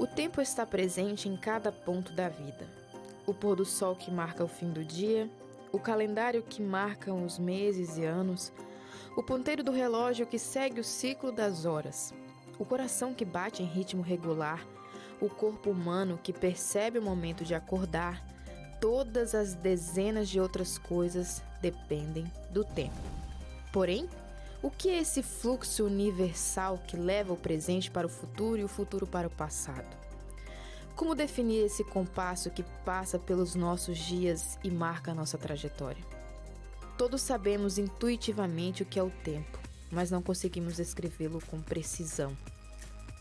O tempo está presente em cada ponto da vida. O pôr do sol que marca o fim do dia, o calendário que marca os meses e anos, o ponteiro do relógio que segue o ciclo das horas, o coração que bate em ritmo regular, o corpo humano que percebe o momento de acordar, todas as dezenas de outras coisas dependem do tempo. Porém, o que é esse fluxo universal que leva o presente para o futuro e o futuro para o passado? Como definir esse compasso que passa pelos nossos dias e marca a nossa trajetória? Todos sabemos intuitivamente o que é o tempo, mas não conseguimos descrevê-lo com precisão.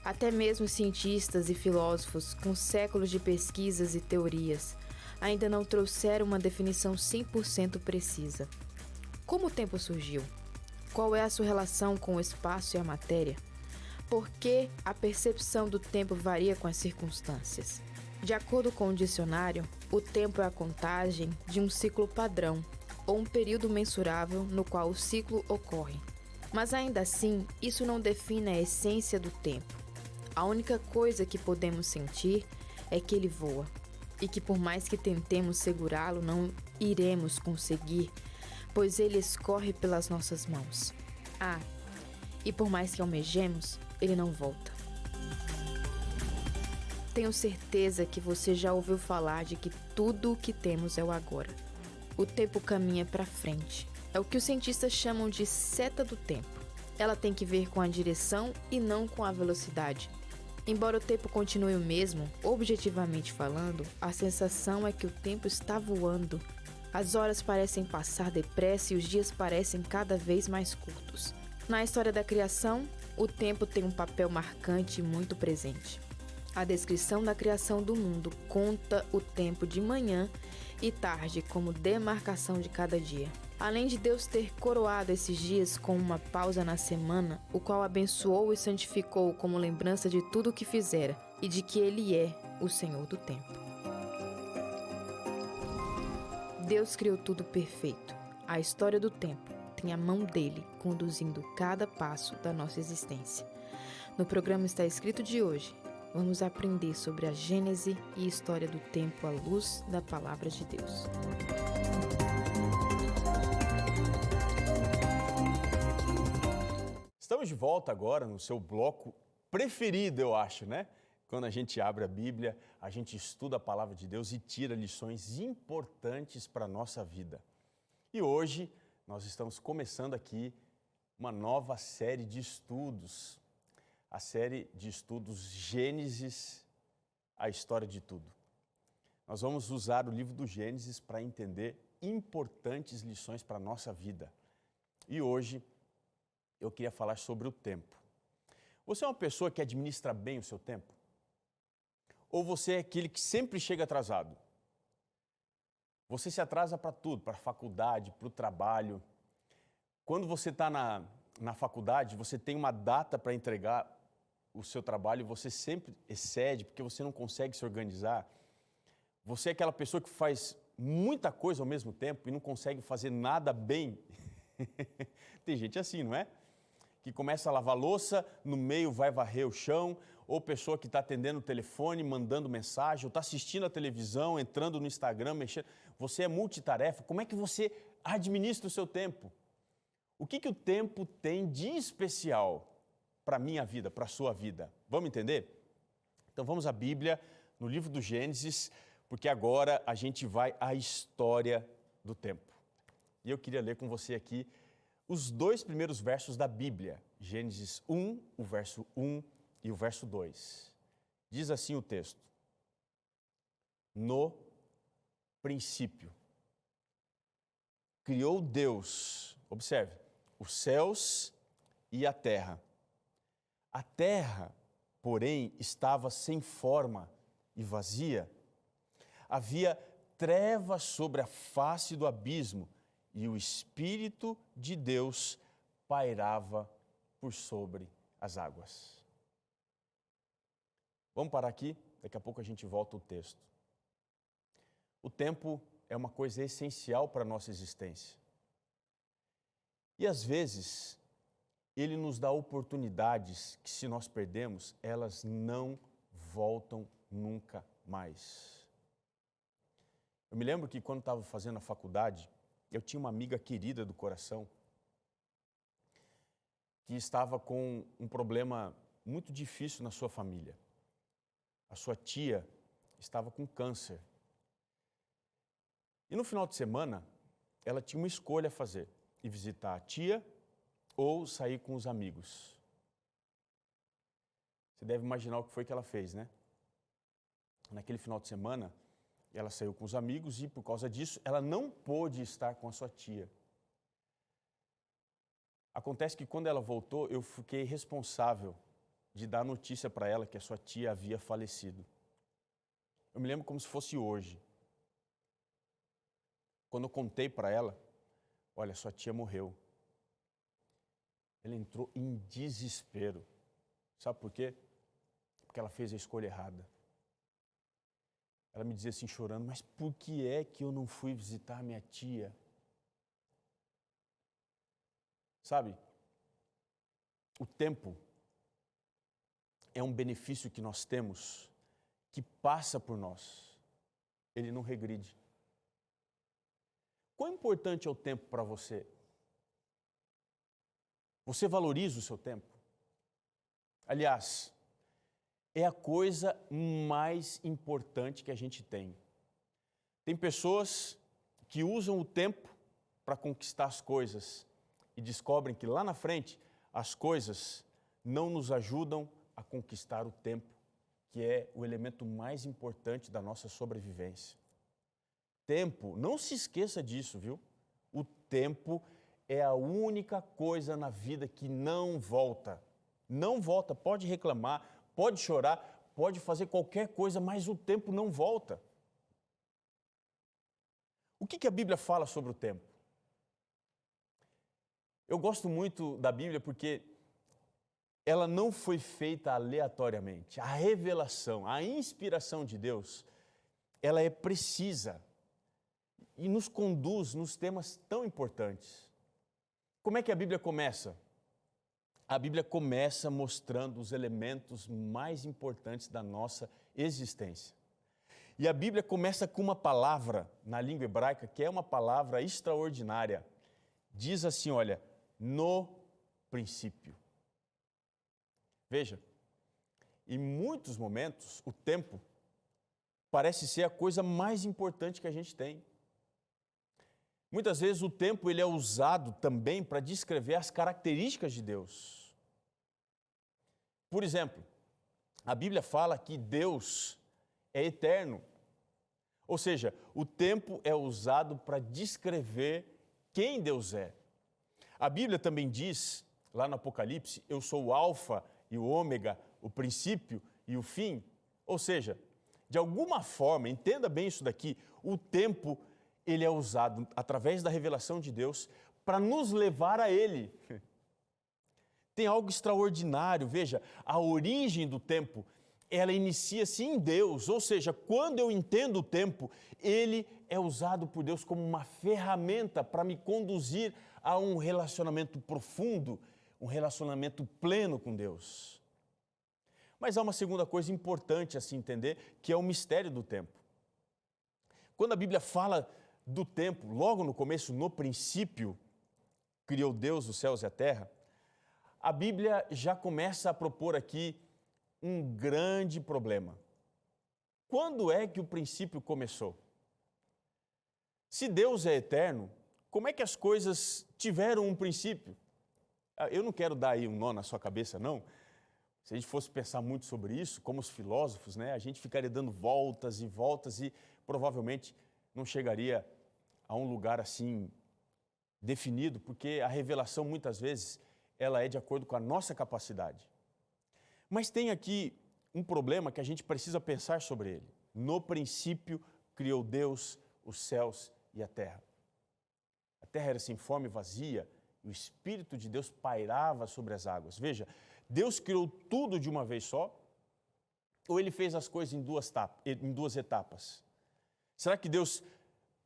Até mesmo cientistas e filósofos, com séculos de pesquisas e teorias, ainda não trouxeram uma definição 100% precisa. Como o tempo surgiu? Qual é a sua relação com o espaço e a matéria? Por que a percepção do tempo varia com as circunstâncias? De acordo com o dicionário, o tempo é a contagem de um ciclo padrão, ou um período mensurável no qual o ciclo ocorre. Mas ainda assim, isso não define a essência do tempo. A única coisa que podemos sentir é que ele voa, e que por mais que tentemos segurá-lo, não iremos conseguir, pois ele escorre pelas nossas mãos. E por mais que almejemos, ele não volta. Tenho certeza que você já ouviu falar de que tudo o que temos é o agora. O tempo caminha para frente. É o que os cientistas chamam de seta do tempo. Ela tem que ver com a direção e não com a velocidade. Embora o tempo continue o mesmo, objetivamente falando, a sensação é que o tempo está voando. As horas parecem passar depressa e os dias parecem cada vez mais curtos. Na história da criação, o tempo tem um papel marcante e muito presente. A descrição da criação do mundo conta o tempo de manhã e tarde como demarcação de cada dia. Além de Deus ter coroado esses dias com uma pausa na semana, o qual abençoou e santificou como lembrança de tudo o que fizera e de que Ele é o Senhor do tempo. Deus criou tudo perfeito. A história do tempo tem a mão dele conduzindo cada passo da nossa existência. No programa Está Escrito de hoje, vamos aprender sobre a gênese e história do tempo à luz da Palavra de Deus. Estamos de volta agora no seu bloco preferido, eu acho, né? Quando a gente abre a Bíblia, a gente estuda a Palavra de Deus e tira lições importantes para a nossa vida. E hoje nós estamos começando aqui uma nova série de estudos, a série de estudos Gênesis, a história de tudo. Nós vamos usar o livro do Gênesis para entender importantes lições para a nossa vida. E hoje eu queria falar sobre o tempo. Você é uma pessoa que administra bem o seu tempo? Ou você é aquele que sempre chega atrasado? Você se atrasa para tudo, para a faculdade, para o trabalho. Quando você está na faculdade, você tem uma data para entregar o seu trabalho, você sempre excede porque você não consegue se organizar. Você é aquela pessoa que faz muita coisa ao mesmo tempo e não consegue fazer nada bem. Tem gente assim, não é? Que começa a lavar louça, no meio vai varrer o chão, ou pessoa que está atendendo o telefone, mandando mensagem, ou está assistindo a televisão, entrando no Instagram, mexendo. Você é multitarefa. Como é que você administra o seu tempo? O que o tempo tem de especial para a minha vida, para a sua vida? Vamos entender? Então vamos à Bíblia, no livro do Gênesis, porque agora a gente vai à história do tempo. E eu queria ler com você aqui os 2 primeiros versos da Bíblia, Gênesis 1, o verso 1 e o verso 2. Diz assim o texto: No princípio, criou Deus, observe, os céus e a terra. A terra, porém, estava sem forma e vazia. Havia trevas sobre a face do abismo, e o Espírito de Deus pairava por sobre as águas. Vamos parar aqui, daqui a pouco a gente volta ao texto. O tempo é uma coisa essencial para a nossa existência. E às vezes, ele nos dá oportunidades que, se nós perdemos, elas não voltam nunca mais. Eu me lembro que quando estava fazendo a faculdade, eu tinha uma amiga querida do coração que estava com um problema muito difícil na sua família. A sua tia estava com câncer. E no final de semana, ela tinha uma escolha a fazer, ir visitar a tia ou sair com os amigos. Você deve imaginar o que foi que ela fez, né? Naquele final de semana, ela saiu com os amigos e, por causa disso, ela não pôde estar com a sua tia. Acontece que quando ela voltou, eu fiquei responsável de dar notícia para ela que a sua tia havia falecido. Eu me lembro como se fosse hoje. Quando eu contei para ela, olha, sua tia morreu. Ela entrou em desespero. Sabe por quê? Porque ela fez a escolha errada. Ela me dizia assim, chorando, mas por que é que eu não fui visitar minha tia? Sabe, o tempo é um benefício que nós temos que passa por nós. Ele não regride. Quão importante é o tempo para você? Você valoriza o seu tempo? Aliás, é a coisa mais importante que a gente tem. Tem pessoas que usam o tempo para conquistar as coisas e descobrem que lá na frente as coisas não nos ajudam a conquistar o tempo, que é o elemento mais importante da nossa sobrevivência. Tempo, não se esqueça disso, viu? O tempo é a única coisa na vida que não volta. Não volta, pode reclamar, pode chorar, pode fazer qualquer coisa, mas o tempo não volta. O que a Bíblia fala sobre o tempo? Eu gosto muito da Bíblia porque ela não foi feita aleatoriamente. A revelação, a inspiração de Deus, ela é precisa e nos conduz nos temas tão importantes. Como é que a Bíblia começa? A Bíblia começa mostrando os elementos mais importantes da nossa existência. E a Bíblia começa com uma palavra na língua hebraica que é uma palavra extraordinária. Diz assim, olha, no princípio. Veja, em muitos momentos o tempo parece ser a coisa mais importante que a gente tem. Muitas vezes o tempo ele é usado também para descrever as características de Deus. Por exemplo, a Bíblia fala que Deus é eterno. Ou seja, o tempo é usado para descrever quem Deus é. A Bíblia também diz, lá no Apocalipse, eu sou o alfa e o ômega, o princípio e o fim. Ou seja, de alguma forma, entenda bem isso daqui, o tempo ele é usado através da revelação de Deus para nos levar a Ele. Tem algo extraordinário, veja, a origem do tempo, ela inicia-se em Deus, ou seja, quando eu entendo o tempo, ele é usado por Deus como uma ferramenta para me conduzir a um relacionamento profundo, um relacionamento pleno com Deus. Mas há uma segunda coisa importante a se entender, que é o mistério do tempo. Quando a Bíblia fala do tempo, logo no começo, no princípio, criou Deus os céus e a terra, a Bíblia já começa a propor aqui um grande problema. Quando é que o princípio começou? Se Deus é eterno, como é que as coisas tiveram um princípio? Eu não quero dar aí um nó na sua cabeça, não. Se a gente fosse pensar muito sobre isso, como os filósofos, né, a gente ficaria dando voltas e voltas e provavelmente não chegaria a um lugar assim definido, porque a revelação muitas vezes ela é de acordo com a nossa capacidade. Mas tem aqui um problema que a gente precisa pensar sobre ele. No princípio criou Deus os céus e a terra. A terra era sem forma e vazia, e o Espírito de Deus pairava sobre as águas. Veja, Deus criou tudo de uma vez só, ou ele fez as coisas em duas etapas? Será que Deus,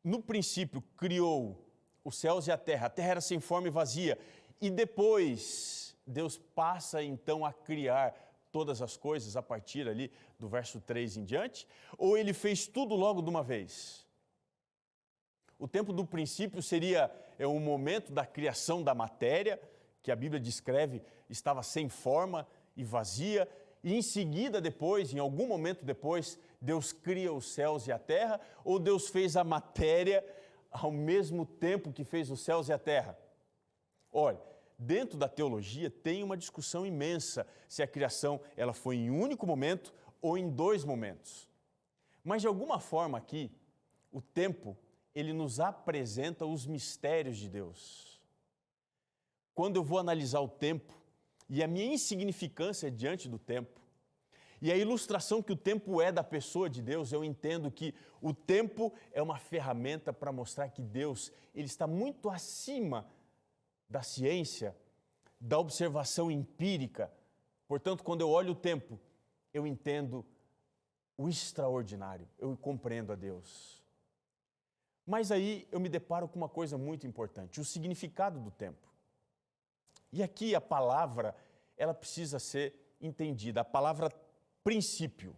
no princípio, criou os céus e a terra era sem forma e vazia, e depois Deus passa então a criar todas as coisas a partir ali do verso 3 em diante? Ou ele fez tudo logo de uma vez? O tempo do princípio seria um momento da criação da matéria, que a Bíblia descreve, estava sem forma e vazia, e em seguida depois, em algum momento depois, Deus cria os céus e a terra, ou Deus fez a matéria ao mesmo tempo que fez os céus e a terra? Olha, dentro da teologia tem uma discussão imensa se a criação ela foi em um único momento ou em dois momentos. Mas de alguma forma aqui, o tempo, ele nos apresenta os mistérios de Deus. Quando eu vou analisar o tempo e a minha insignificância diante do tempo, e a ilustração que o tempo é da pessoa de Deus, eu entendo que o tempo é uma ferramenta para mostrar que Deus, ele está muito acima da ciência, da observação empírica. Portanto, quando eu olho o tempo, eu entendo o extraordinário, eu compreendo a Deus. Mas aí eu me deparo com uma coisa muito importante, o significado do tempo. E aqui a palavra, ela precisa ser entendida, a palavra princípio,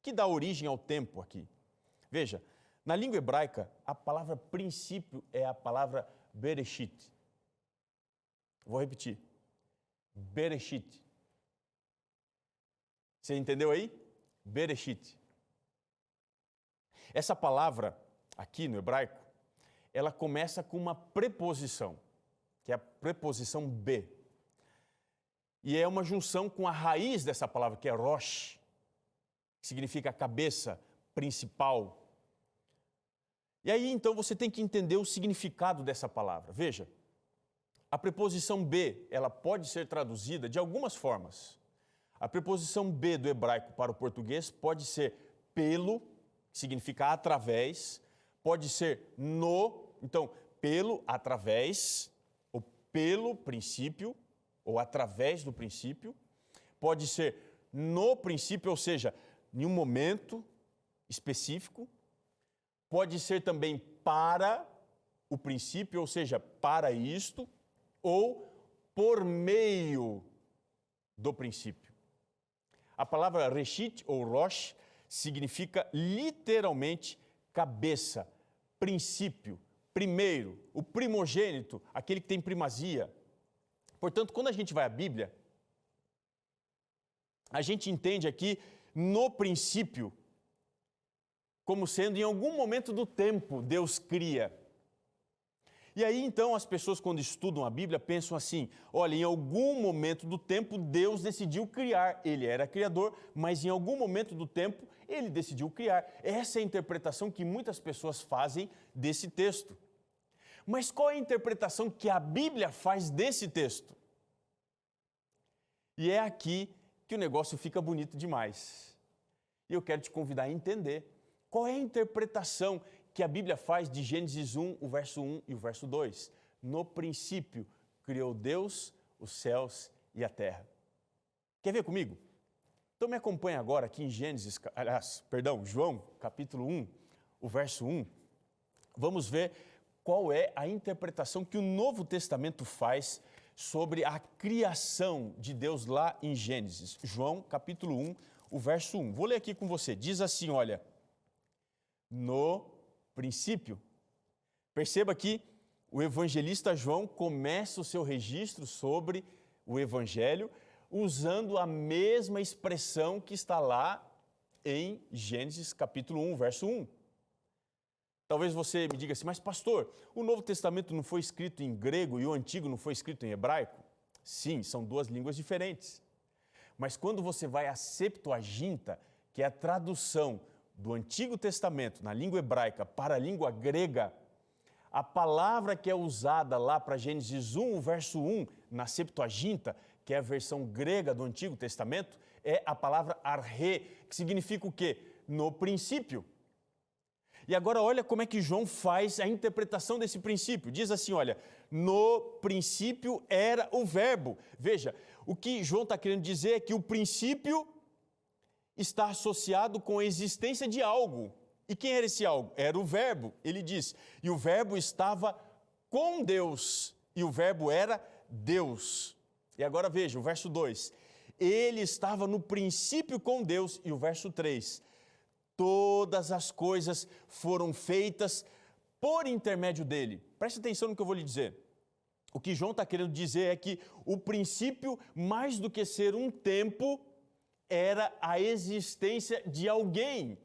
que dá origem ao tempo aqui. Veja, na língua hebraica, a palavra princípio é a palavra Bereshit. Vou repetir, Bereshit. Você entendeu aí? Bereshit. Essa palavra, aqui no hebraico, ela começa com uma preposição, que é a preposição be. E é uma junção com a raiz dessa palavra, que é rosh, que significa cabeça, principal. E aí, então, você tem que entender o significado dessa palavra. Veja, a preposição be, ela pode ser traduzida de algumas formas. A preposição be do hebraico para o português pode ser pelo, que significa através, pode ser no, então, pelo, através, ou pelo princípio, ou através do princípio, pode ser no princípio, ou seja, em um momento específico, pode ser também para o princípio, ou seja, para isto, ou por meio do princípio. A palavra reshit ou rosh significa literalmente cabeça, princípio, primeiro, o primogênito, aquele que tem primazia. Portanto, quando a gente vai à Bíblia, a gente entende aqui no princípio como sendo em algum momento do tempo Deus cria. E aí então as pessoas quando estudam a Bíblia pensam assim, olha, em algum momento do tempo Deus decidiu criar, ele era criador, mas em algum momento do tempo ele decidiu criar. Essa é a interpretação que muitas pessoas fazem desse texto. Mas qual é a interpretação que a Bíblia faz desse texto? E é aqui que o negócio fica bonito demais. E eu quero te convidar a entender qual é a interpretação que a Bíblia faz de Gênesis 1, o verso 1 e o verso 2. No princípio, criou Deus os céus e a terra. Quer ver comigo? Então me acompanha agora aqui em João, capítulo 1, o verso 1. Vamos ver qual é a interpretação que o Novo Testamento faz sobre a criação de Deus lá em Gênesis. João, capítulo 1, o verso 1. Vou ler aqui com você. Diz assim, olha, no princípio. Perceba que o evangelista João começa o seu registro sobre o evangelho usando a mesma expressão que está lá em Gênesis capítulo 1, verso 1. Talvez você me diga assim, mas pastor, o Novo Testamento não foi escrito em grego e o Antigo não foi escrito em hebraico? Sim, são duas línguas diferentes. Mas quando você vai à Septuaginta, que é a tradução do Antigo Testamento na língua hebraica para a língua grega, a palavra que é usada lá para Gênesis 1, verso 1, na Septuaginta, que é a versão grega do Antigo Testamento, é a palavra arche, que significa o quê? No princípio. E agora olha como é que João faz a interpretação desse princípio. Diz assim, olha, no princípio era o verbo. Veja, o que João está querendo dizer é que o princípio está associado com a existência de algo. E quem era esse algo? Era o verbo, ele diz. E o verbo estava com Deus. E o verbo era Deus. E agora veja, o verso 2. ele estava no princípio com Deus. E o verso 3, todas as coisas foram feitas por intermédio dele. Preste atenção no que eu vou lhe dizer. O que João está querendo dizer é que o princípio, mais do que ser um tempo, era a existência de alguém.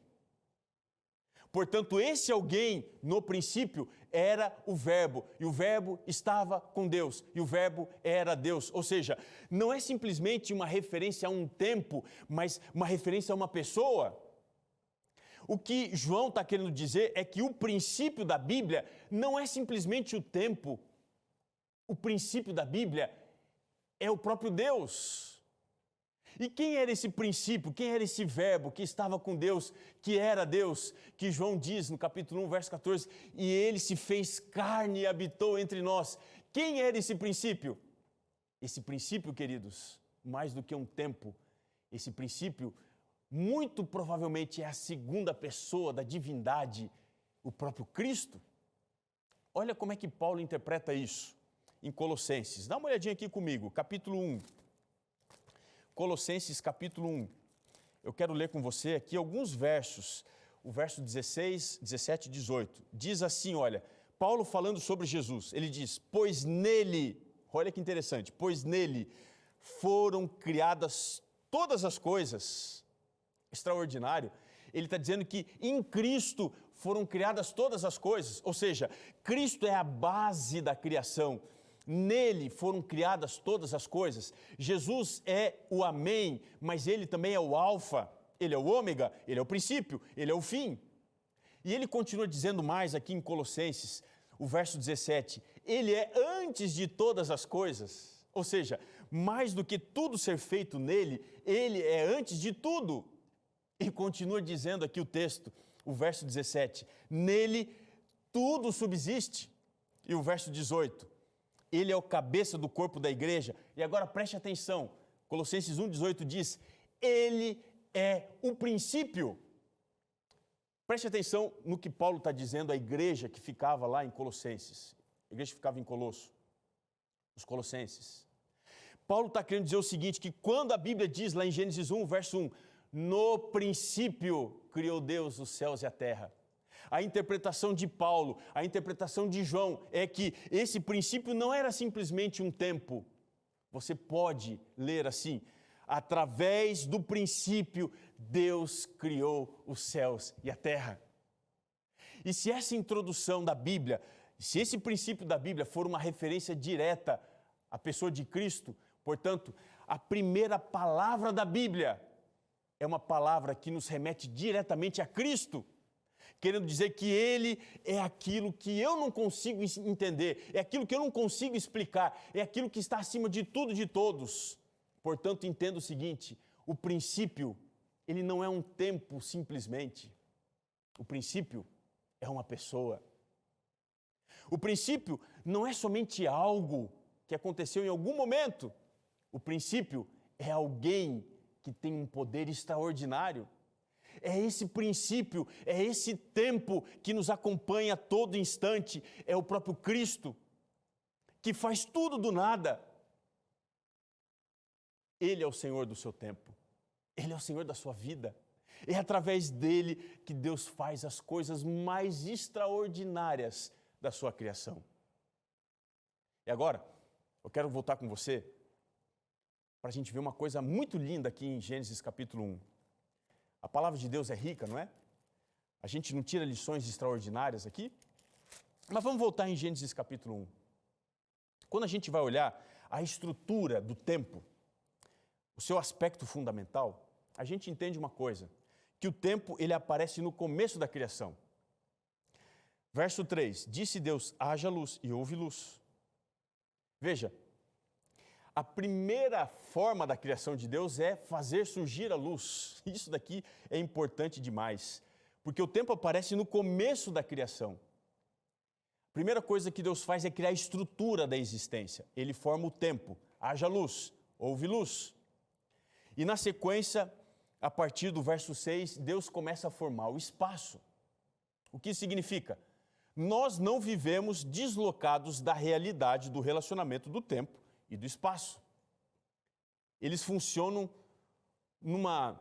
Portanto, esse alguém, no princípio, era o Verbo, e o Verbo estava com Deus, e o Verbo era Deus. Ou seja, não é simplesmente uma referência a um tempo, mas uma referência a uma pessoa. O que João está querendo dizer é que o princípio da Bíblia não é simplesmente o tempo. O princípio da Bíblia é o próprio Deus. E quem era esse princípio, quem era esse verbo que estava com Deus, que era Deus, que João diz no capítulo 1, verso 14, e ele se fez carne e habitou entre nós. Quem era esse princípio? Esse princípio, queridos, mais do que um tempo, esse princípio muito provavelmente é a segunda pessoa da divindade, o próprio Cristo. Olha como é que Paulo interpreta isso em Colossenses. Dá uma olhadinha aqui comigo, capítulo 1. Colossenses, capítulo 1. Eu quero ler com você aqui alguns versos. O verso 16, 17 e 18. Diz assim, olha, Paulo falando sobre Jesus. Ele diz, pois nele, olha que interessante, pois nele foram criadas todas as coisas. Extraordinário. Ele está dizendo que em Cristo foram criadas todas as coisas. Ou seja, Cristo é a base da criação. Nele foram criadas todas as coisas. Jesus é o Amém, mas ele também é o Alfa, ele é o Ômega, ele é o princípio, ele é o fim. E ele continua dizendo mais aqui em Colossenses, o verso 17, ele é antes de todas as coisas. Ou seja, mais do que tudo ser feito nele, ele é antes de tudo. E continua dizendo aqui o texto, o verso 17, nele tudo subsiste. E o verso 18, ele é o cabeça do corpo da igreja. E agora preste atenção, Colossenses 1,18 diz, ele é o princípio. Preste atenção no que Paulo está dizendo à igreja que ficava lá em Colossenses. A igreja que ficava em Colosso, os colossenses. Paulo está querendo dizer o seguinte, que quando a Bíblia diz lá em Gênesis 1, verso 1, no princípio criou Deus os céus e a terra. A interpretação de Paulo, a interpretação de João é que esse princípio não era simplesmente um tempo. Você pode ler assim, através do princípio, Deus criou os céus e a terra. E se essa introdução da Bíblia, se esse princípio da Bíblia for uma referência direta à pessoa de Cristo, portanto, a primeira palavra da Bíblia é uma palavra que nos remete diretamente a Cristo, querendo dizer que Ele é aquilo que eu não consigo entender, é aquilo que eu não consigo explicar, é aquilo que está acima de tudo e de todos. Portanto, entenda o seguinte, o princípio, ele não é um tempo simplesmente, o princípio é uma pessoa. O princípio não é somente algo que aconteceu em algum momento, o princípio é alguém que tem um poder extraordinário. É esse princípio, é esse tempo que nos acompanha a todo instante, é o próprio Cristo, que faz tudo do nada. Ele é o Senhor do seu tempo, Ele é o Senhor da sua vida. É através dele que Deus faz as coisas mais extraordinárias da sua criação. E agora, eu quero voltar com você para a gente ver uma coisa muito linda aqui em Gênesis capítulo 1. A palavra de Deus é rica, não é? A gente não tira lições extraordinárias aqui? Mas vamos voltar em Gênesis capítulo 1. Quando a gente vai olhar a estrutura do tempo, o seu aspecto fundamental, a gente entende uma coisa, que o tempo ele aparece no começo da criação. Verso 3, disse Deus, haja luz e houve luz. Veja, a primeira forma da criação de Deus é fazer surgir a luz. Isso daqui é importante demais, porque o tempo aparece no começo da criação. A primeira coisa que Deus faz é criar a estrutura da existência. Ele forma o tempo, haja luz, houve luz. E na sequência, a partir do verso 6, Deus começa a formar o espaço. O que significa? Nós não vivemos deslocados da realidade do relacionamento do tempo e do espaço. eles funcionam numa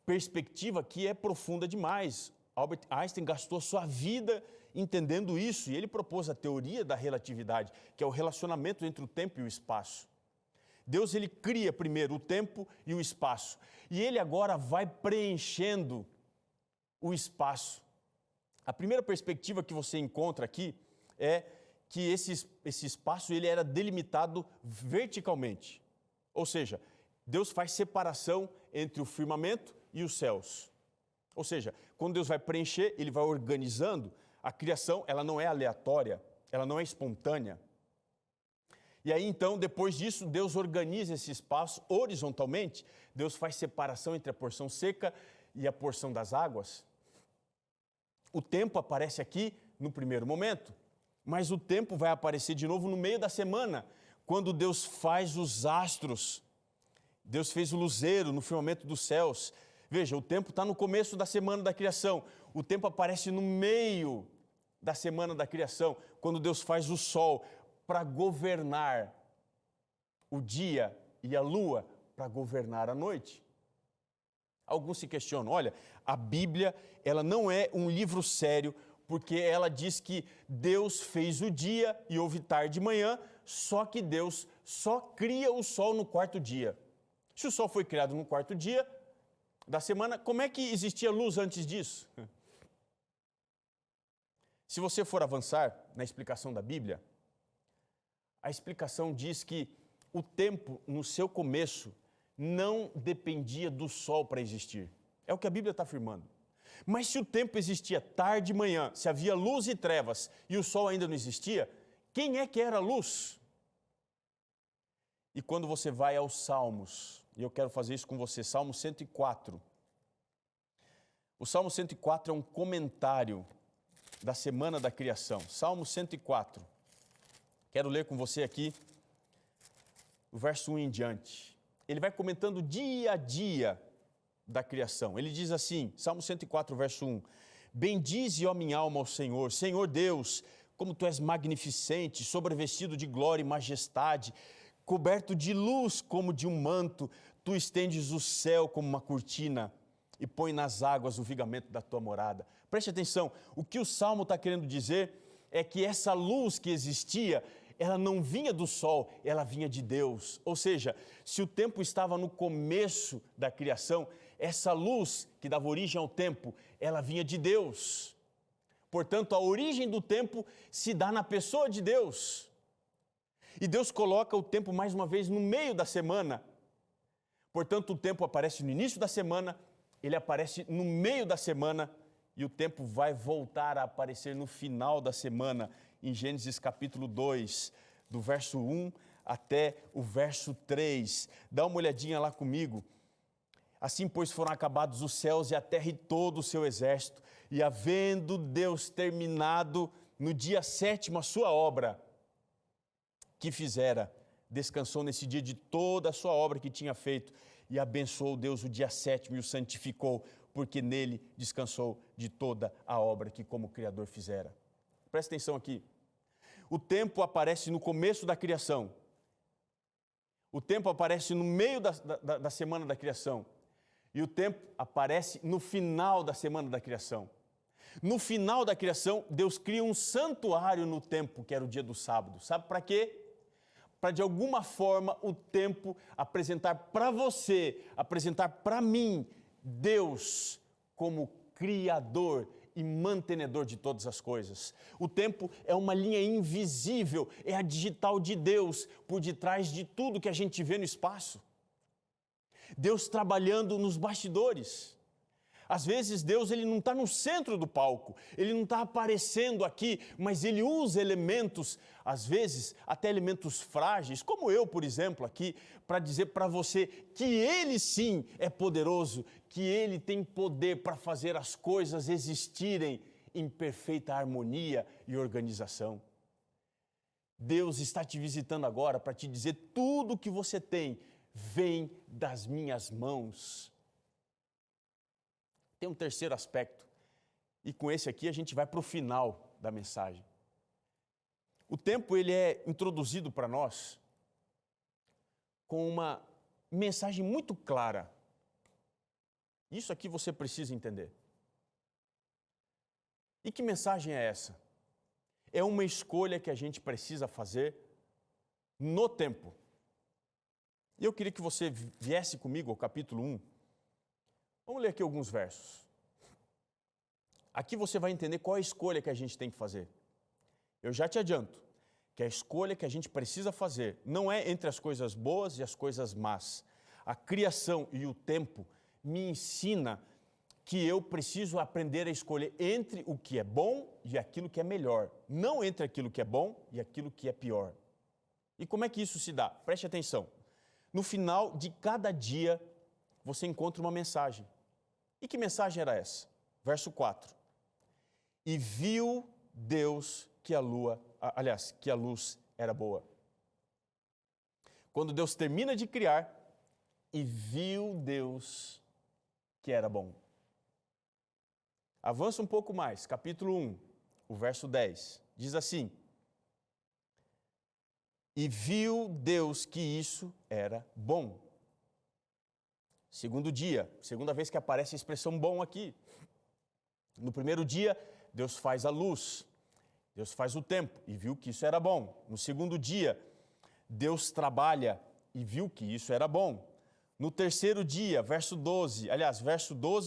perspectiva que é profunda demais. Albert Einstein gastou a sua vida entendendo isso, e ele propôs a teoria da relatividade, que é o relacionamento entre o tempo e o espaço. Deus, ele cria primeiro o tempo e o espaço, e ele agora vai preenchendo o espaço. A primeira perspectiva que você encontra aqui é que esse espaço ele era delimitado verticalmente. Ou seja, Deus faz separação entre o firmamento e os céus. Ou seja, quando Deus vai preencher, ele vai organizando. A criação, ela não é aleatória, ela não é espontânea. E aí, então, depois disso, Deus organiza esse espaço horizontalmente. Deus faz separação entre a porção seca e a porção das águas. O tempo aparece aqui no primeiro momento, mas o tempo vai aparecer de novo no meio da semana, quando Deus faz os astros. Deus fez o luzeiro no firmamento dos céus. Veja, o tempo está no começo da semana da criação. O tempo aparece no meio da semana da criação, quando Deus faz o sol para governar o dia e a lua para governar a noite. Alguns se questionam, olha, a Bíblia, ela não é um livro sério, porque ela diz que Deus fez o dia e houve tarde e manhã, só que Deus só cria o sol no quarto dia. Se o sol foi criado no quarto dia da semana, como é que existia luz antes disso? Se você for avançar na explicação da Bíblia, a explicação diz que o tempo, no seu começo, não dependia do sol para existir. É o que a Bíblia está afirmando. Mas se o tempo existia tarde e manhã, se havia luz e trevas e o sol ainda não existia, quem é que era a luz? E quando você vai aos Salmos, e eu quero fazer isso com você, Salmo 104. O Salmo 104 é um comentário da semana da criação. Salmo 104. Quero ler com você aqui o verso 1 em diante. Ele vai comentando dia a dia da criação. Ele diz assim, Salmo 104, verso 1. Bendize, ó minha alma, ao Senhor. Senhor Deus, como Tu és magnificente, sobrevestido de glória e majestade, coberto de luz como de um manto, Tu estendes o céu como uma cortina e põe nas águas o vigamento da Tua morada. Preste atenção, o que o Salmo está querendo dizer é que essa luz que existia, ela não vinha do sol, ela vinha de Deus. Ou seja, se o tempo estava no começo da criação, essa luz que dava origem ao tempo, ela vinha de Deus. Portanto, a origem do tempo se dá na pessoa de Deus. E Deus coloca o tempo mais uma vez no meio da semana. Portanto, o tempo aparece no início da semana, ele aparece no meio da semana e o tempo vai voltar a aparecer no final da semana, em Gênesis capítulo 2, do verso 1 até o verso 3. Dá uma olhadinha lá comigo. Assim, pois, foram acabados os céus e a terra e todo o seu exército, e havendo Deus terminado no dia 7º a sua obra que fizera, descansou nesse dia de toda a sua obra que tinha feito, e abençoou Deus o dia 7º e o santificou, porque nele descansou de toda a obra que como Criador fizera. Presta atenção aqui. O tempo aparece no começo da criação. O tempo aparece no meio da semana da criação. E o tempo aparece no final da semana da criação. No final da criação, Deus cria um santuário no tempo, que era o dia do sábado. Sabe para quê? Para de alguma forma o tempo apresentar para você, apresentar para mim, Deus como Criador e mantenedor de todas as coisas. O tempo é uma linha invisível, é a digital de Deus por detrás de tudo que a gente vê no espaço. Deus trabalhando nos bastidores. Às vezes Deus ele não está no centro do palco, ele não está aparecendo aqui, mas ele usa elementos, às vezes até elementos frágeis, como eu, por exemplo, aqui, para dizer para você que ele sim é poderoso, que ele tem poder para fazer as coisas existirem em perfeita harmonia e organização. Deus está te visitando agora para te dizer tudo o que você tem vem das minhas mãos. Tem um terceiro aspecto, e com esse aqui a gente vai para o final da mensagem. O tempo ele é introduzido para nós com uma mensagem muito clara. Isso aqui você precisa entender. E que mensagem é essa? É uma escolha que a gente precisa fazer no tempo. E eu queria que você viesse comigo ao capítulo 1. Vamos ler aqui alguns versos. Aqui você vai entender qual é a escolha que a gente tem que fazer. Eu já te adianto que a escolha que a gente precisa fazer não é entre as coisas boas e as coisas más. A criação e o tempo me ensina que eu preciso aprender a escolher entre o que é bom e aquilo que é melhor, não entre aquilo que é bom e aquilo que é pior. E como é que isso se dá? Preste atenção. No final de cada dia, você encontra uma mensagem. E que mensagem era essa? Verso 4. E viu Deus que a luz era boa. Quando Deus termina de criar, e viu Deus que era bom. Avança um pouco mais, capítulo 1, o verso 10, diz assim: e viu Deus que isso era bom. Segundo dia, segunda vez que aparece a expressão bom aqui. No primeiro dia, Deus faz a luz, Deus faz o tempo e viu que isso era bom. No segundo dia, Deus trabalha e viu que isso era bom. No terceiro dia, verso 12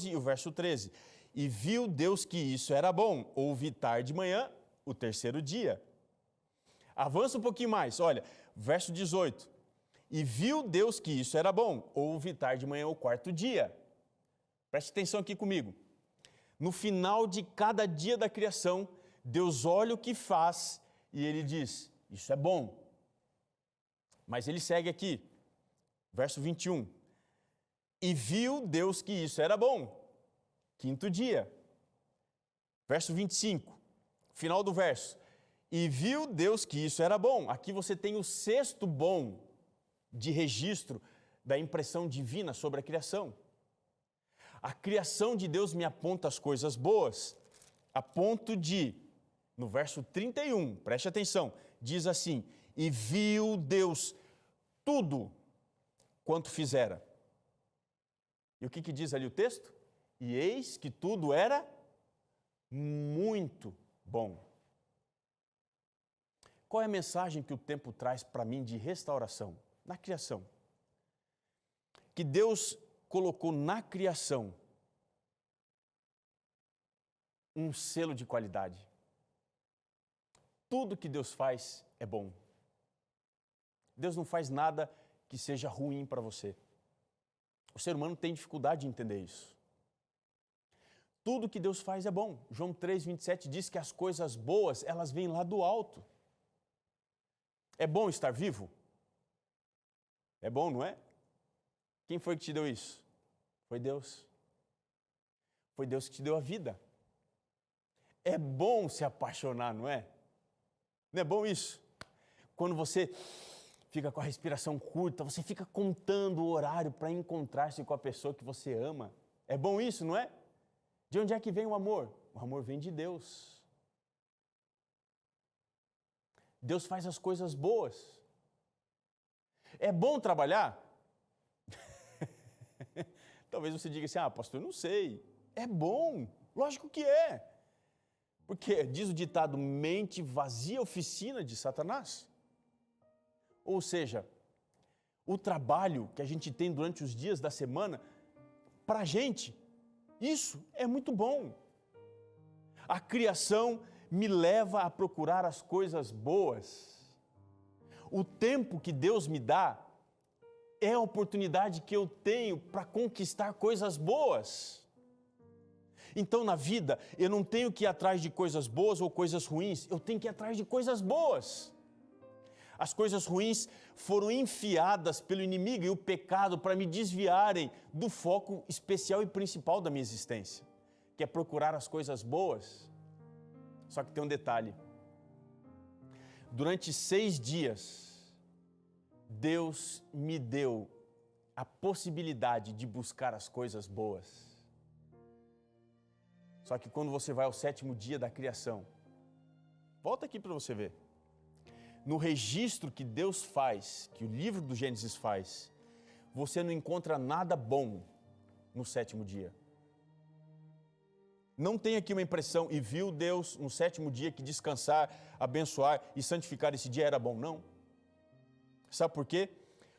e o verso 13. E viu Deus que isso era bom. Houve tarde de manhã, o terceiro dia. Avança um pouquinho mais, olha, verso 18. E viu Deus que isso era bom. Houve tarde de manhã, o quarto dia. Preste atenção aqui comigo. No final de cada dia da criação, Deus olha o que faz e ele diz, isso é bom. Mas ele segue aqui, verso 21. E viu Deus que isso era bom. Quinto dia. Verso 25, final do verso. E viu Deus que isso era bom. Aqui você tem o sexto bom de registro da impressão divina sobre a criação. A criação de Deus me aponta as coisas boas, a ponto de, no verso 31, preste atenção, diz assim, e viu Deus tudo quanto fizera. E o que diz ali o texto? E eis que tudo era muito bom. Qual é a mensagem que o tempo traz para mim de restauração? Na criação. Que Deus colocou na criação um selo de qualidade. Tudo que Deus faz é bom. Deus não faz nada que seja ruim para você. O ser humano tem dificuldade de entender isso. Tudo que Deus faz é bom. João 3:27 diz que as coisas boas, elas vêm lá do alto. É bom estar vivo? É bom, não é? Quem foi que te deu isso? Foi Deus. Foi Deus que te deu a vida. É bom se apaixonar, não é? Não é bom isso? Quando você fica com a respiração curta, você fica contando o horário para encontrar-se com a pessoa que você ama. É bom isso, não é? De onde é que vem o amor? O amor vem de Deus. Deus faz as coisas boas. É bom trabalhar? Talvez você diga assim, pastor, eu não sei. É bom, lógico que é. Porque diz o ditado, mente vazia, oficina de Satanás. Ou seja, o trabalho que a gente tem durante os dias da semana, para a gente, isso é muito bom. A criação me leva a procurar as coisas boas. O tempo que Deus me dá é a oportunidade que eu tenho para conquistar coisas boas. Então, na vida, eu não tenho que ir atrás de coisas boas ou coisas ruins, eu tenho que ir atrás de coisas boas. As coisas ruins foram enfiadas pelo inimigo e o pecado para me desviarem do foco especial e principal da minha existência, que é procurar as coisas boas. Só que tem um detalhe. Durante 6 dias, Deus me deu a possibilidade de buscar as coisas boas. Só que quando você vai ao 7º dia da criação, volta aqui para você ver. No registro que Deus faz, que o livro do Gênesis faz, você não encontra nada bom no sétimo dia. Não tem aqui uma impressão, e viu Deus no sétimo dia que descansar, abençoar e santificar esse dia era bom. Não. Sabe por quê?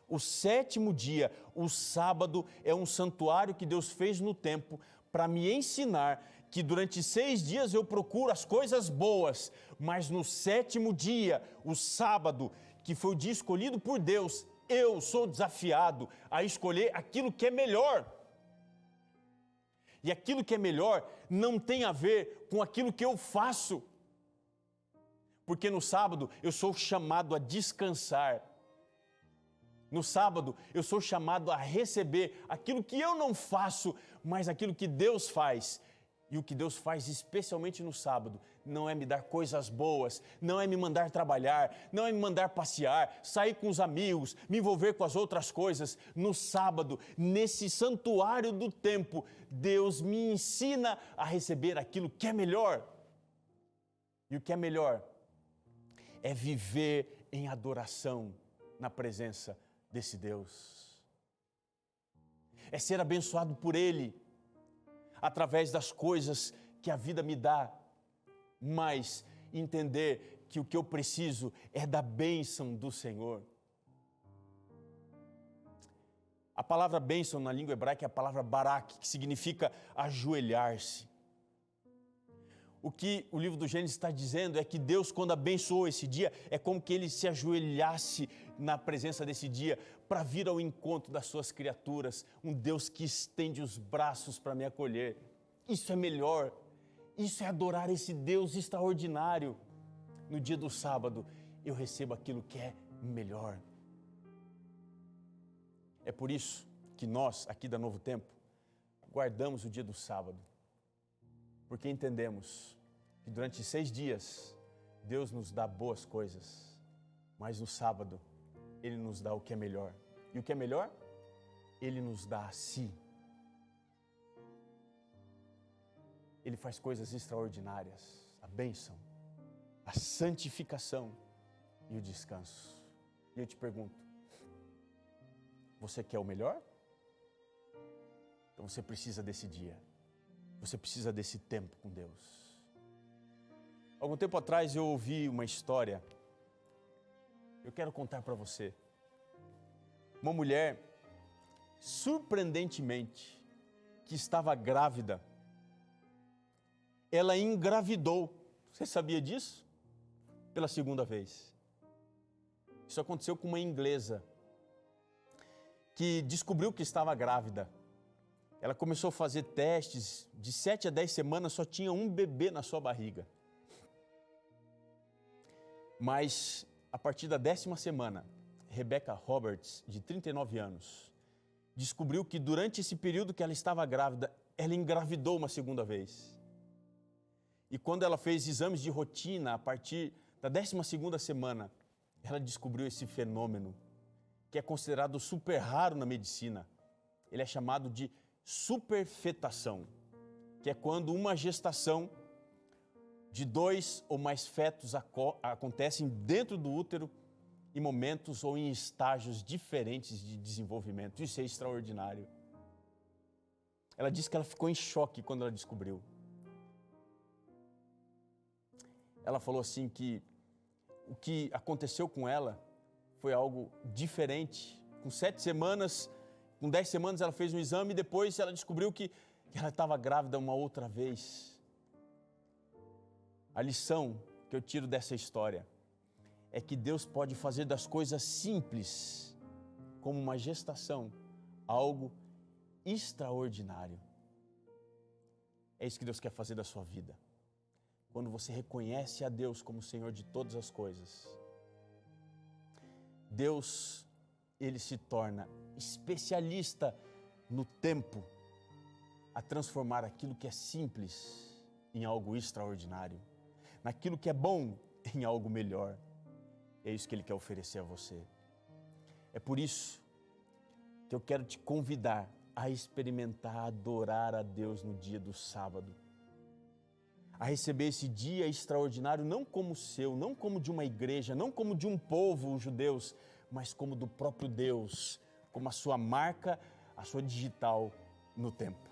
O sétimo dia, o sábado, é um santuário que Deus fez no tempo para me ensinar que durante 6 dias eu procuro as coisas boas, mas no sétimo dia, o sábado, que foi o dia escolhido por Deus, eu sou desafiado a escolher aquilo que é melhor. E aquilo que é melhor não tem a ver com aquilo que eu faço. Porque no sábado eu sou chamado a descansar. No sábado eu sou chamado a receber aquilo que eu não faço, mas aquilo que Deus faz. E o que Deus faz especialmente no sábado não é me dar coisas boas, não é me mandar trabalhar, não é me mandar passear, sair com os amigos, me envolver com as outras coisas. No sábado, nesse santuário do tempo, Deus me ensina a receber aquilo que é melhor. E o que é melhor é viver em adoração na presença desse Deus. É ser abençoado por Ele, através das coisas que a vida me dá, mas entender que o que eu preciso é da bênção do Senhor. A palavra bênção na língua hebraica é a palavra barak, que significa ajoelhar-se. O que o livro do Gênesis está dizendo é que Deus, quando abençoou esse dia, é como que Ele se ajoelhasse na presença desse dia para vir ao encontro das suas criaturas, um Deus que estende os braços para me acolher. Isso é melhor, isso é adorar esse Deus extraordinário. No dia do sábado, eu recebo aquilo que é melhor. É por isso que nós, aqui da Novo Tempo, guardamos o dia do sábado, porque entendemos que durante 6 dias, Deus nos dá boas coisas, mas no sábado, Ele nos dá o que é melhor. E o que é melhor? Ele nos dá a si. Ele faz coisas extraordinárias, a bênção, a santificação e o descanso. E eu te pergunto, você quer o melhor? Então você precisa desse dia, você precisa desse tempo com Deus. Algum tempo atrás eu ouvi uma história, eu quero contar para você. Uma mulher, surpreendentemente, que estava grávida, ela engravidou. Você sabia disso? Pela segunda vez. Isso aconteceu com uma inglesa que descobriu que estava grávida. Ela começou a fazer testes, de 7 a 10 semanas só tinha um bebê na sua barriga. Mas a partir da 10ª semana, Rebecca Roberts, de 39 anos, descobriu que durante esse período que ela estava grávida, ela engravidou uma segunda vez. E quando ela fez exames de rotina, a partir da 12ª semana, ela descobriu esse fenômeno, que é considerado super raro na medicina. Ele é chamado de superfetação, que é quando uma gestação de 2 ou mais fetos acontecem dentro do útero em momentos ou em estágios diferentes de desenvolvimento. Isso é extraordinário. Ela disse que ela ficou em choque quando ela descobriu. Ela falou assim que o que aconteceu com ela foi algo diferente. Com 7 semanas, com 10 semanas ela fez um exame e depois ela descobriu que ela estava grávida uma outra vez. A lição que eu tiro dessa história é que Deus pode fazer das coisas simples, como uma gestação, algo extraordinário. É isso que Deus quer fazer da sua vida. Quando você reconhece a Deus como Senhor de todas as coisas, Deus, Ele se torna especialista no tempo a transformar aquilo que é simples em algo extraordinário, naquilo que é bom em algo melhor. É isso que Ele quer oferecer a você. É por isso que eu quero te convidar a experimentar, a adorar a Deus no dia do sábado. A receber esse dia extraordinário não como seu, não como de uma igreja, não como de um povo, os judeus, mas como do próprio Deus, como a sua marca, a sua digital no tempo.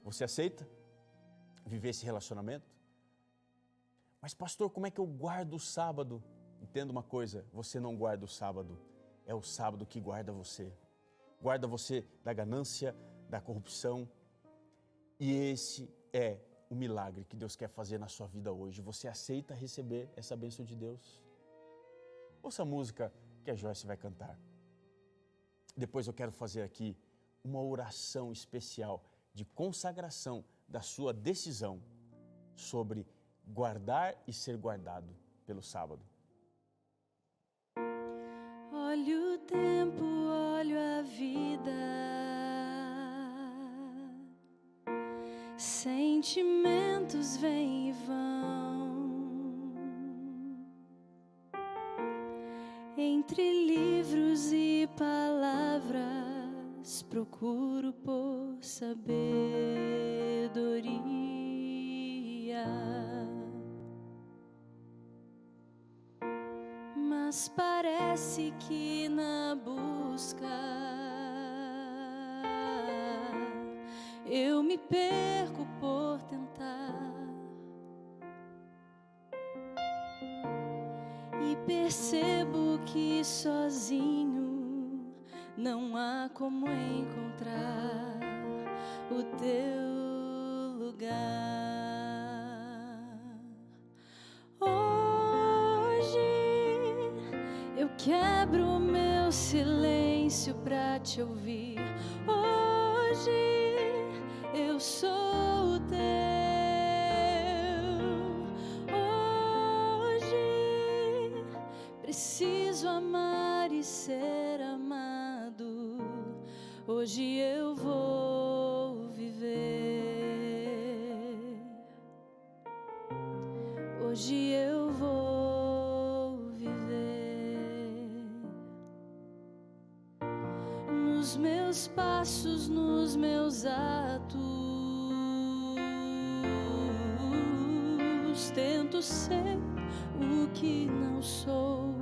Você aceita viver esse relacionamento? Mas pastor, como é que eu guardo o sábado? Entenda uma coisa, você não guarda o sábado, é o sábado que guarda você. Guarda você da ganância, da corrupção. E esse é o milagre que Deus quer fazer na sua vida hoje. Você aceita receber essa bênção de Deus? Ouça a música que a Joyce vai cantar. Depois eu quero fazer aqui uma oração especial de consagração da sua decisão sobre guardar e ser guardado pelo sábado. Olho o tempo, olho a vida, sentimentos vêm e vão, entre livros e palavras procuro por sabedoria. Mas parece que na busca eu me perco por tentar e percebo que sozinho não há como encontrar o teu lugar. Eu quebro o meu silêncio pra te ouvir. Hoje eu sou o teu. Hoje preciso amar e ser amado. Hoje eu vou viver. Hoje eu vou. Nos meus passos, nos meus atos, tento ser o que não sou.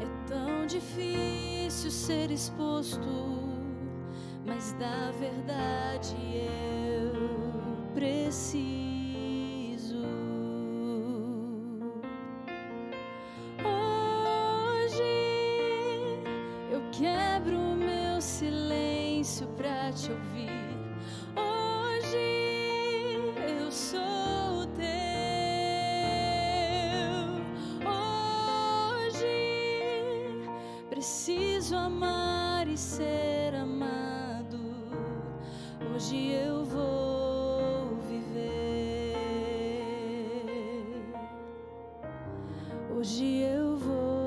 É tão difícil ser exposto, mas da verdade eu preciso. Quebro o meu silêncio pra te ouvir. Hoje eu sou o teu. Hoje preciso amar e ser amado. Hoje eu vou viver. Hoje eu vou.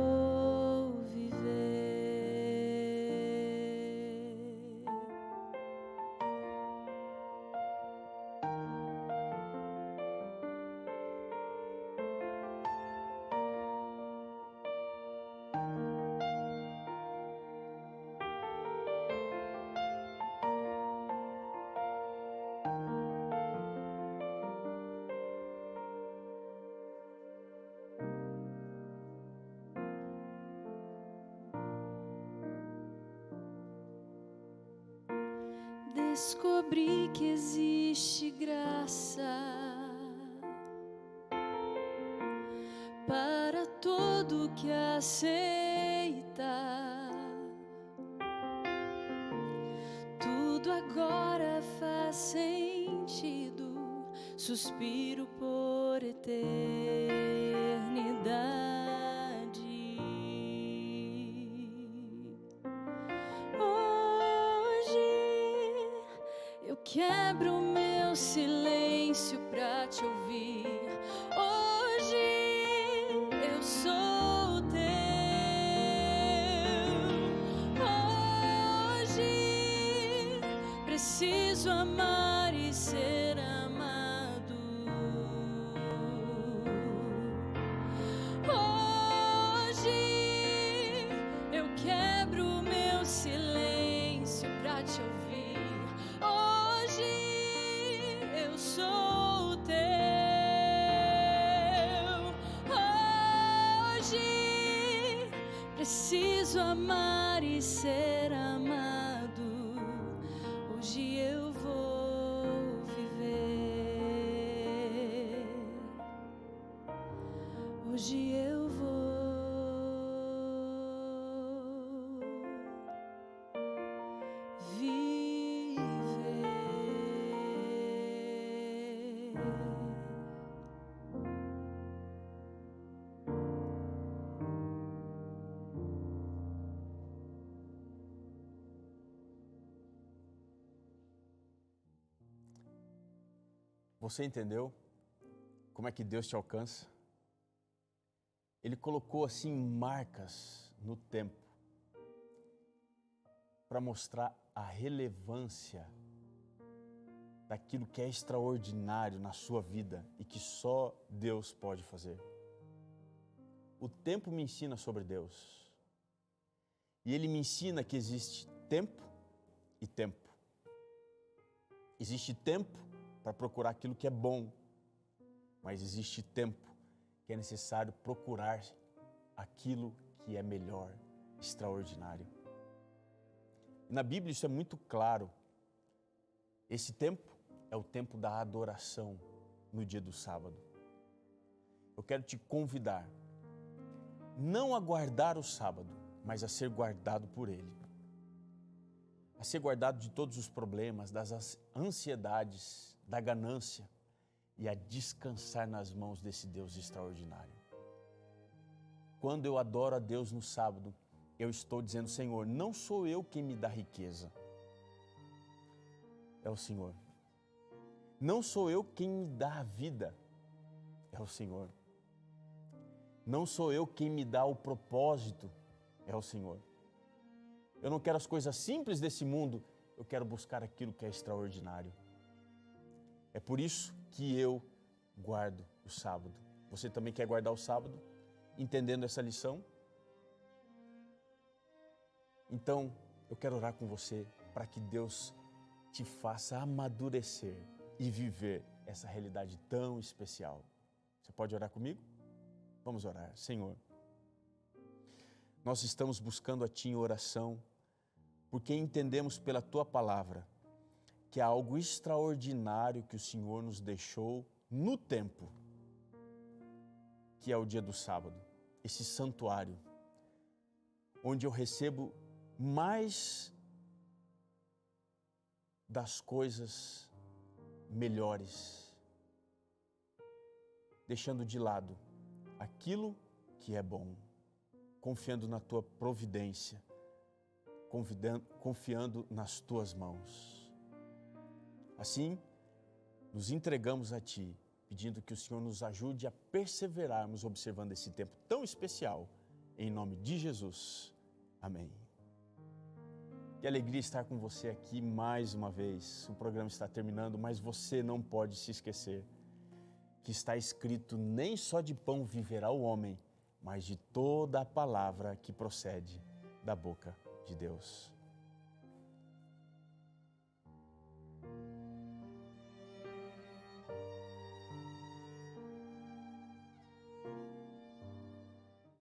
Descobri que existe graça para todo que aceita. Tudo agora faz sentido, suspiro por eternidade. Quebro o meu silêncio pra te ouvir. Hoje eu sou o teu. Hoje preciso amar e ser amado. Hoje eu quebro o meu silêncio pra te ouvir. Eu sou o teu. Hoje preciso amar e ser amado. Hoje eu vou viver. Hoje eu vou viver. Você entendeu como é que Deus te alcança? Ele colocou assim marcas no tempo para mostrar a relevância daquilo que é extraordinário na sua vida e que só Deus pode fazer. O tempo me ensina sobre Deus. E ele me ensina que existe tempo e tempo. Existe tempo para procurar aquilo que é bom, mas existe tempo que é necessário procurar aquilo que é melhor, extraordinário. E na Bíblia isso é muito claro. Esse tempo é o tempo da adoração no dia do sábado. Eu quero te convidar, não a guardar o sábado, mas a ser guardado por Ele. A ser guardado de todos os problemas, das ansiedades, da ganância e a descansar nas mãos desse Deus extraordinário. Quando eu adoro a Deus no sábado, eu estou dizendo, Senhor, não sou eu quem me dá riqueza, é o Senhor. Não sou eu quem me dá a vida, é o Senhor. Não sou eu quem me dá o propósito, é o Senhor. Eu não quero as coisas simples desse mundo, eu quero buscar aquilo que é extraordinário. É por isso que eu guardo o sábado. Você também quer guardar o sábado, entendendo essa lição? Então, eu quero orar com você para que Deus te faça amadurecer e viver essa realidade tão especial. Você pode orar comigo? Vamos orar. Senhor, nós estamos buscando a Ti em oração, porque entendemos pela Tua palavra que há algo extraordinário que o Senhor nos deixou no tempo, que é o dia do sábado, esse santuário, onde eu recebo mais das coisas melhores, deixando de lado aquilo que é bom, confiando na Tua providência, confiando nas Tuas mãos. Assim, nos entregamos a Ti, pedindo que o Senhor nos ajude a perseverarmos observando esse tempo tão especial, em nome de Jesus. Amém. Que alegria estar com você aqui mais uma vez. O programa está terminando, mas você não pode se esquecer que está escrito: nem só de pão viverá o homem, mas de toda a palavra que procede da boca de Deus.